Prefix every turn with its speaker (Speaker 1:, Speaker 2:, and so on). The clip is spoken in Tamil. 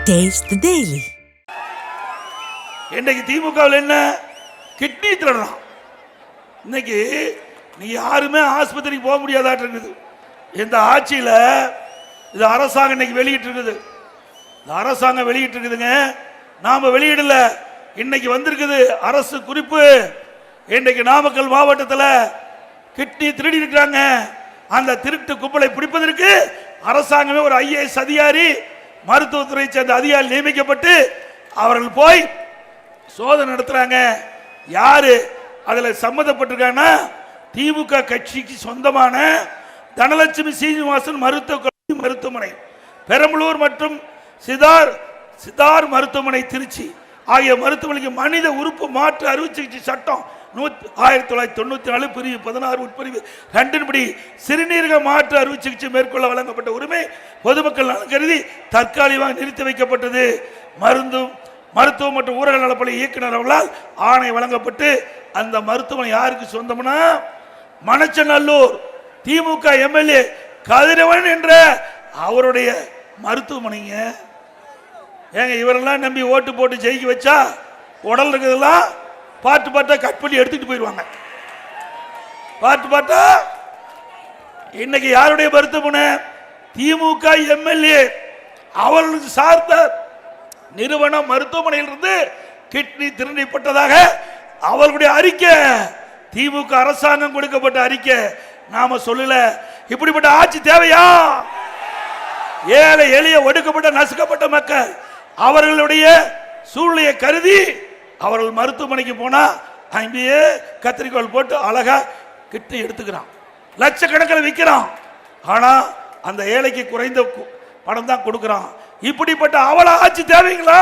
Speaker 1: Taste the Daily.
Speaker 2: இன்னைக்கு திமுகவில் என்ன கிட்னி திருடுறான். இன்னைக்கு நீ யாருமே ஆஸ்பத்திரிக்கு போக முடியாதாட்டு இருக்குது. இந்த ஆட்சியில் இது அரசாங்கம் இன்னைக்கு வெளியிட்டு இருக்குது. இந்த அரசாங்கம் வெளியிட்டு இருக்குதுங்க, நாம வெளியிடல. இன்னைக்கு வந்திருக்குது அரசு குறிப்பு. இன்றைக்கு நாமக்கல் மாவட்டத்தில் கிட்னி திருடி இருக்கிறாங்க. அந்த திருட்டு கும்பலை பிடிப்பதற்கு அரசாங்கமே ஒரு ஐஏஎஸ் அதிகாரி, மருத்துவத்துறை சேர்ந்த அதிகாரி நியமிக்கப்பட்டு அவர்கள் போய் சோதனை நடத்துறாங்க. யாரு அதுல சம்மந்தப்பட்டிருக்காங்கன்னா திமுக கட்சிக்கு சொந்தமான தனலட்சுமி சீனிவாசன் மருத்துவமனை பெரம்பலூர் மற்றும் சிதார் மருத்துவமனை திருச்சி ஆகிய மருத்துவமனைக்கு மனித உறுப்பு மாற்று அறுவை சிகிச்சை சட்டம் 1994 பிரிவு 16 உட்பிரிவு 2 படி சிறுநீரக மாற்று அறுவை சிகிச்சை மேற்கொள்ள வழங்கப்பட்ட உரிமை பொதுமக்கள் நலன் கருதி தற்காலிகமாக நிறுத்தி வைக்கப்பட்டது. மருத்துவம் மற்றும் ஊரக நலப்பணி இயக்குனர் அவர்களால் ஆணை வழங்கப்பட்டு அந்த மருத்துவமனை யாருக்கு சொந்தம்னா மணச்சநல்லூர் திமுக எம்எல்ஏ கதிரவன் என்ற அவருடைய மருத்துவமனைங்க. ஏங்க இவரெல்லாம் நம்பி ஓட்டு போட்டு ஜெயிக்க வச்சா உடல் இருக்கிறதெல்லாம் பாட்டு பாட்டா கட் பண்ணி எடுத்துட்டு போயிடுவாங்க. பாட்டு பாட்டா இன்னைக்கு யாருடைய மருத்துவமனை? திமுக எம்எல்ஏ அவர்களுக்கு சார்ந்த நிறுவனம் மருத்துவமனையிலிருந்து கிட்னி திருடப்பட்டதாக அவர்களுடைய அறிக்கை, திமுக அரசாங்கம் கொடுக்கப்பட்ட அறிக்கை. நாம சொல்லல. இப்படிப்பட்ட ஆட்சி தேவையா? ஏழை எளிய ஒடுக்கப்பட்ட நசுக்கப்பட்ட மக்கள் அவர்களுடைய சூழ்நிலையை கருதி அவர்கள் மருத்துவமனைக்கு போனா அங்கேயே கத்திரிக்கோள் போட்டு அழகா கிட்னி எடுத்துக்கிறான், லட்சக்கணக்கில் விற்கிறான். ஆனா அந்த ஏழைக்கு குறைந்த பணம் தான் கொடுக்கிறான். இப்படிப்பட்ட அவல ஆட்சி தேவைங்களா?